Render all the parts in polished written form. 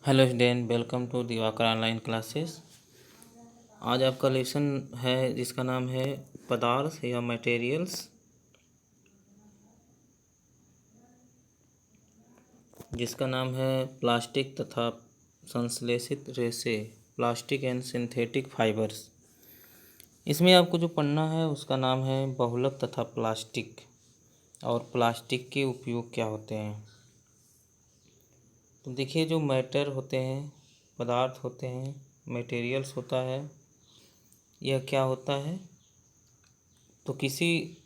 Hello student, welcome to Diwakar online classes. आज आपका lesson है जिसका नाम है पदार्थ या मटेरियल्स, जिसका नाम है प्लास्टिक तथा संश्लेषित रेशे, प्लास्टिक एंड सिंथेटिक फाइबर्स। इसमें आपको जो पढ़ना है उसका नाम है बहुलक तथा प्लास्टिक, और प्लास्टिक के उपयोग क्या होते हैं। तो देखिए, जो मैटर होते हैं, पदार्थ होते हैं, मटेरियल्स होता है, यह क्या होता है। तो किसी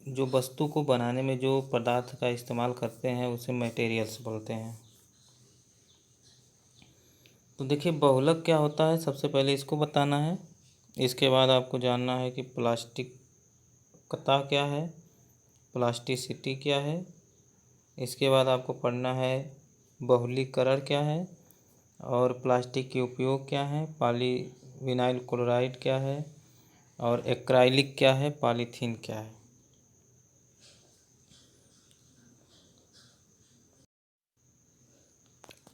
जो वस्तु को बनाने में जो पदार्थ का इस्तेमाल करते हैं उसे मटेरियल्स बोलते हैं। तो देखिए, बहुलक क्या होता है, सबसे पहले इसको बताना है। इसके बाद आपको जानना है कि प्लास्टिकता क्या है, प्लास्टिसिटी क्या है। इसके बाद आपको पढ़ना है बहुलीकरण क्या है, और प्लास्टिक के उपयोग क्या है, पॉलीविनाइल क्लोराइड क्या है, और एक्राइलिक क्या है, पॉलीथीन क्या है।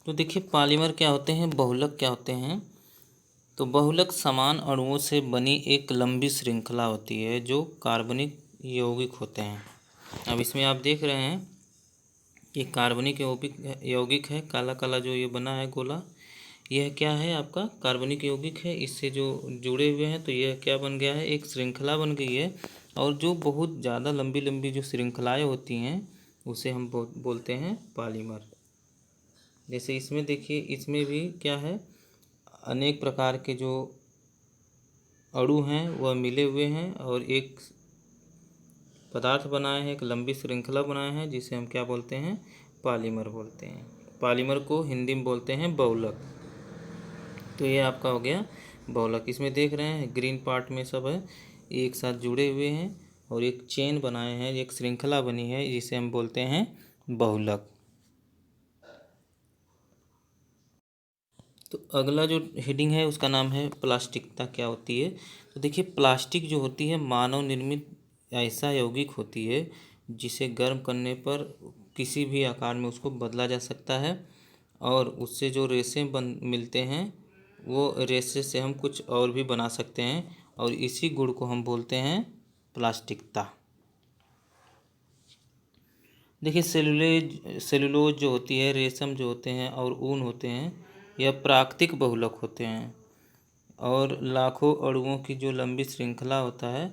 तो देखिए, पॉलीमर क्या होते हैं, बहुलक क्या होते हैं। तो बहुलक समान अणुओं से बनी एक लंबी श्रृंखला होती है जो कार्बनिक यौगिक होते हैं। अब इसमें आप देख रहे हैं कि कार्बनिक यौगिक है, काला काला जो ये बना है गोला, यह क्या है, आपका कार्बनिक यौगिक है। इससे जो जुड़े हुए हैं तो यह क्या बन गया है, एक श्रृंखला बन गई है। और जो बहुत ज़्यादा लंबी लंबी जो श्रृंखलाएँ होती हैं उसे हम बोलते हैं पॉलीमर। जैसे इसमें देखिए, इसमें भी क्या है, अनेक प्रकार के जो अणु हैं वह मिले हुए हैं और एक पदार्थ बनाए हैं, एक लंबी श्रृंखला बनाए हैं, जिसे हम क्या बोलते हैं, पॉलीमर बोलते हैं। पॉलीमर को हिंदी में बोलते हैं बहुलक। तो ये आपका हो गया बहुलक। इसमें देख रहे हैं ग्रीन पार्ट में सब है, एक साथ जुड़े हुए हैं और एक चेन बनाए हैं, एक श्रृंखला बनी है, जिसे हम बोलते हैं बहुलक। तो अगला जो हेडिंग है उसका नाम है प्लास्टिकता क्या होती है। तो देखिए, प्लास्टिक जो होती है मानव निर्मित ऐसा यौगिक होती है जिसे गर्म करने पर किसी भी आकार में उसको बदला जा सकता है, और उससे जो रेशे मिलते हैं वो रेशे से हम कुछ और भी बना सकते हैं, और इसी गुण को हम बोलते हैं प्लास्टिकता। देखिए, सेलुलोज जो होती है, रेशम जो होते हैं और ऊन होते हैं, यह प्राकृतिक बहुलक होते हैं, और लाखों अणुओं की जो लंबी श्रृंखला होता है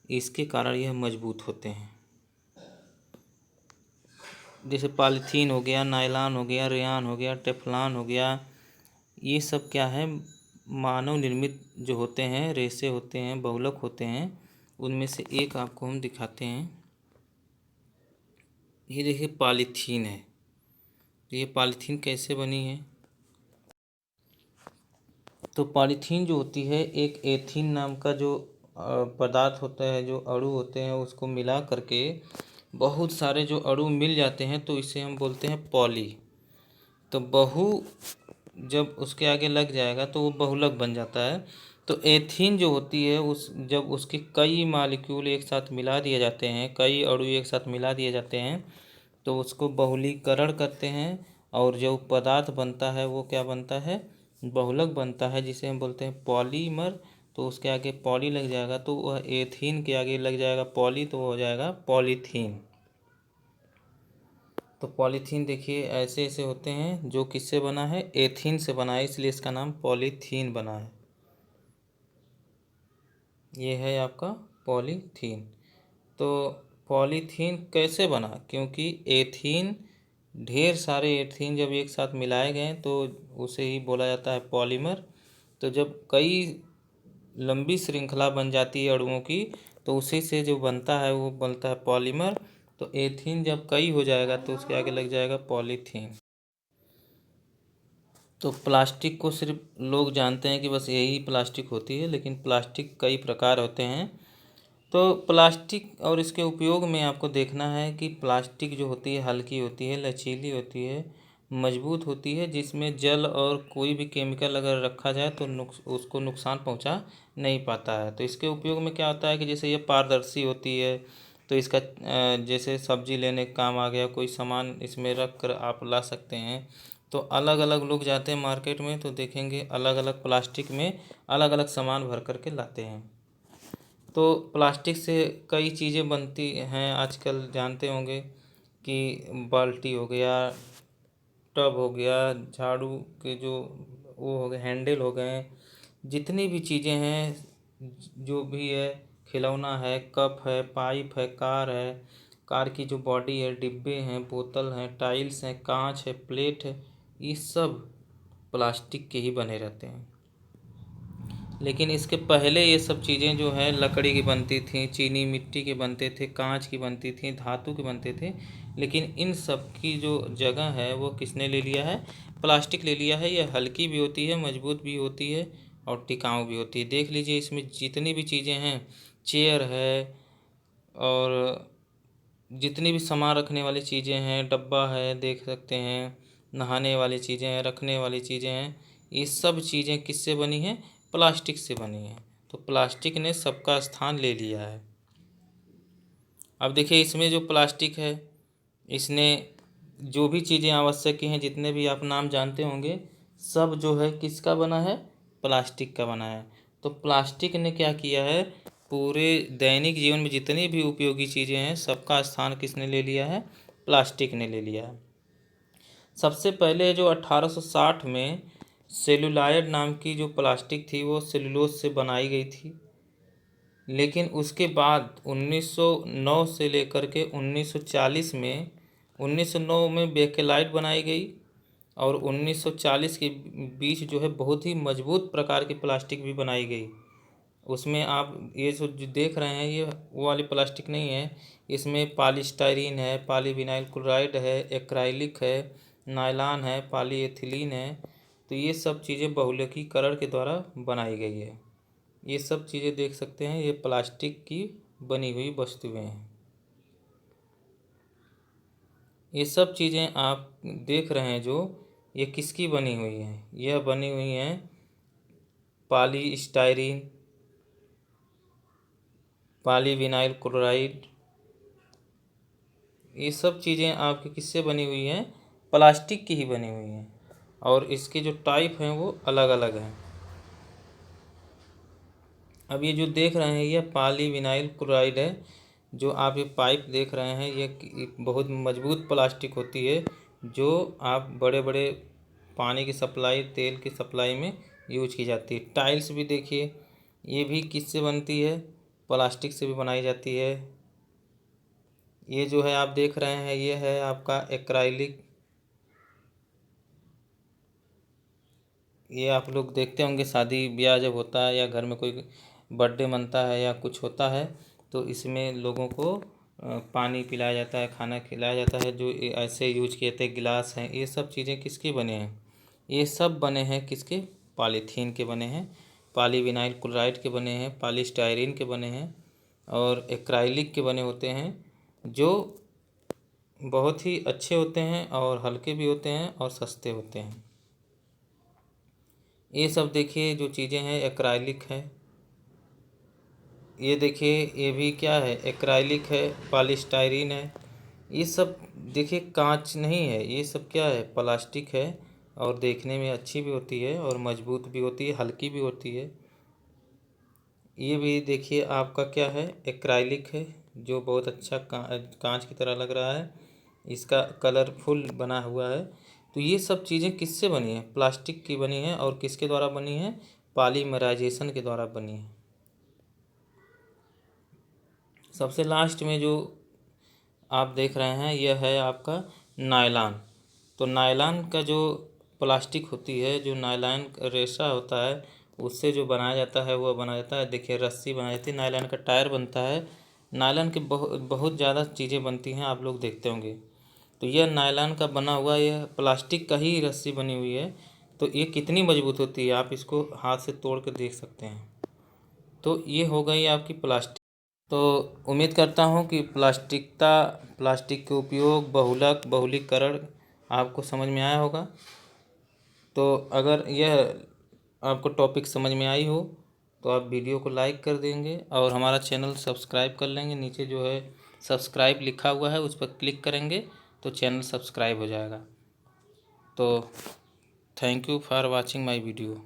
इसके कारण यह मजबूत होते हैं। जैसे पॉलीथीन हो गया, नायलॉन हो गया, रेयान हो गया, टेफ्लॉन हो गया, ये सब क्या है, मानव निर्मित जो होते हैं, रेशे होते हैं, बहुलक होते हैं। उनमें से एक आपको हम दिखाते हैं। ये देखिए, पॉलीथीन है। तो ये पॉलीथीन कैसे बनी है। तो पॉलीथीन जो होती है, एक एथीन नाम का जो पदार्थ होता है, जो अणु होते हैं, उसको मिला करके बहुत सारे जो अणु मिल जाते हैं तो इसे हम बोलते हैं पॉली। तो बहु जब उसके आगे लग जाएगा तो वो बहुलक बन जाता है। तो एथीन जो होती है, जब उसके कई मॉलिक्यूल एक साथ मिला दिए जाते हैं, कई अणु एक साथ मिला दिए जाते हैं, तो उसको बहुलीकरण करते हैं, और जो पदार्थ बनता है वो क्या बनता है, बहुलक बनता है, जिसे हम बोलते हैं पॉलीमर। तो उसके आगे पॉली लग जाएगा तो वह एथीन के आगे लग जाएगा पॉली, तो वो हो जाएगा पॉलीथीन। तो पॉलीथीन देखिए ऐसे ऐसे होते हैं, जो किससे बना है, एथीन से बना है, इसलिए इसका नाम पॉलीथीन बना है। ये है आपका पॉलीथीन। तो पॉलीथीन कैसे बना, क्योंकि एथीन, ढेर सारे एथीन जब एक साथ मिलाए गए तो उसे ही बोला जाता है पॉलीमर। तो जब कई लंबी श्रृंखला बन जाती है अणुओं की, तो उसी से जो बनता है वो बनता है पॉलीमर। तो एथीन जब कई हो जाएगा तो उसके आगे लग जाएगा पॉलीथीन। तो प्लास्टिक को सिर्फ लोग जानते हैं कि बस यही प्लास्टिक होती है, लेकिन प्लास्टिक कई प्रकार होते हैं। तो प्लास्टिक और इसके उपयोग में आपको देखना है कि प्लास्टिक जो होती है हल्की होती है, लचीली होती है, मजबूत होती है, जिसमें जल और कोई भी केमिकल अगर रखा जाए तो उसको नुकसान पहुंचा नहीं पाता है। तो इसके उपयोग में क्या होता है कि जैसे ये पारदर्शी होती है, तो इसका जैसे सब्जी लेने का काम आ गया, कोई सामान इसमें रख कर आप ला सकते हैं, तो अलग अलग लोग जाते हैं मार्केट में तो देखेंगे अलग अलग प्लास्टिक में अलग अलग सामान भर कर के लाते हैं। तो प्लास्टिक से कई चीज़ें बनती हैं आजकल, जानते होंगे कि बाल्टी हो गया, टब हो गया, झाड़ू के जो वो हो गए हैंडल हो गए, जितनी भी चीज़ें हैं जो भी है, खिलौना है, कप है, पाइप है, कार है, कार की जो बॉडी है, डिब्बे हैं, बोतल हैं, टाइल्स हैं, कांच है, प्लेट है, ये सब प्लास्टिक के ही बने रहते हैं। लेकिन इसके पहले ये सब चीज़ें जो है लकड़ी की बनती थी, चीनी मिट्टी के बनते थे, कांच की बनती थी, धातु के बनते थे। लेकिन इन सब की जो जगह है वो किसने ले लिया है? प्लास्टिक ले लिया है। ये हल्की भी होती है, मजबूत भी होती है और टिकाऊ भी होती है। देख लीजिए इसमें जितनी भी चीज़ें हैं, चेयर है और जितनी भी सामान रखने वाली चीज़ें हैं, डब्बा है, देख सकते हैं, नहाने वाली चीज़ें हैं, रखने वाली चीज़ें हैं, ये सब चीज़ें किससे बनी हैं? प्लास्टिक से बनी हैं। तो प्लास्टिक ने सबका स्थान ले लिया है। अब देखिए इसमें जो प्लास्टिक है, इसने जो भी चीज़ें आवश्यक हैं, जितने भी आप नाम जानते होंगे, सब जो है किसका बना है? प्लास्टिक का बना है। तो प्लास्टिक ने क्या किया है? पूरे दैनिक जीवन में जितनी भी उपयोगी चीज़ें हैं, सबका स्थान किसने ले लिया है? प्लास्टिक ने ले लिया है। सबसे पहले जो 1860 में सेलुलॉयड नाम की जो प्लास्टिक थी वो सेलुलोज से बनाई गई थी। लेकिन उसके बाद 1909 से लेकर के 1940 में 1909 में बेकेलाइट बनाई गई और 1940 के बीच जो है बहुत ही मजबूत प्रकार की प्लास्टिक भी बनाई गई। उसमें आप ये जो देख रहे हैं ये वो वाली प्लास्टिक नहीं है। इसमें पॉलीस्टाइरीन है, पॉलीविनाइल क्लोराइड है, एक्राइलिक है, नायलॉन है, पॉलीएथिलीन है। तो ये सब चीज़ें बहुलकीकरण के द्वारा बनाई गई है। ये सब चीज़ें देख सकते हैं, ये प्लास्टिक की बनी हुई वस्तुएं हैं। ये सब चीज़ें आप देख रहे हैं जो ये किसकी बनी हुई हैं? यह बनी हुई हैं पॉलीस्टाइरीन, पॉलीविनाइल क्लोराइड, ये सब चीज़ें आपकी किससे बनी हुई हैं? प्लास्टिक की ही बनी हुई हैं। और इसके जो टाइप हैं वो अलग अलग हैं। अब ये जो देख रहे हैं ये पॉलीविनाइल क्लोराइड है। जो आप ये पाइप देख रहे हैं ये बहुत मजबूत प्लास्टिक होती है, जो आप बड़े बड़े पानी की सप्लाई, तेल की सप्लाई में यूज की जाती है। टाइल्स भी देखिए, ये भी किससे बनती है? प्लास्टिक से भी बनाई जाती है। ये जो है आप देख रहे हैं ये है आपका एक्राइलिक। ये आप लोग देखते होंगे शादी ब्याह जब होता है या घर में कोई बर्थडे मनता है या कुछ होता है तो इसमें लोगों को पानी पिलाया जाता है, खाना खिलाया जाता है। जो ऐसे यूज किए थे गिलास हैं, ये सब चीज़ें किसके बने हैं? ये सब बने हैं किसके? पॉलीथीन के बने हैं, पॉलीविनाइल क्लोराइड के बने हैं, पॉलीस्टायरीन के बने हैं और एक्राइलिक के बने होते हैं, जो बहुत ही अच्छे होते हैं और हल्के भी होते हैं और सस्ते होते हैं। ये सब देखिए जो चीज़ें हैं एक्राइलिक है। ये देखिए ये भी क्या है? एक्राइलिक है, पॉलीस्टायरीन है। ये सब देखिए कांच नहीं है, ये सब क्या है? प्लास्टिक है और देखने में अच्छी भी होती है और मजबूत भी होती है, हल्की भी होती है। ये भी देखिए आपका क्या है? एक्राइलिक है, जो बहुत अच्छा कांच की तरह लग रहा है। इसका कलरफुल बना हुआ है। तो ये सब चीज़ें किससे बनी हैं? प्लास्टिक की बनी हैं। और किसके द्वारा बनी हैं? पॉलीमराइजेशन के द्वारा बनी है। सबसे लास्ट में जो आप देख रहे हैं यह है आपका नायलॉन। तो नायलॉन का जो प्लास्टिक होती है, जो नायलॉन रेशा होता है उससे जो बनाया जाता है वो बनाया जाता है। देखिए रस्सी बनाई जाती है, नायलॉन का टायर बनता है, नायलॉन के बहुत बहुत ज़्यादा चीज़ें बनती हैं, आप लोग देखते होंगे। तो यह नायलॉन का बना हुआ यह प्लास्टिक का ही रस्सी बनी हुई है। तो ये कितनी मजबूत होती है आप इसको हाथ से तोड़ कर देख सकते हैं। तो ये हो गई आपकी प्लास्टिक। तो उम्मीद करता हूँ कि प्लास्टिक के उपयोग, बहुलीकरण आपको समझ में आया होगा। तो अगर यह आपको टॉपिक समझ में आई हो तो आप वीडियो को लाइक कर देंगे और हमारा चैनल सब्सक्राइब कर लेंगे। नीचे जो है सब्सक्राइब लिखा हुआ है उस पर क्लिक करेंगे तो चैनल सब्सक्राइब हो जाएगा। तो thank you for watching my video.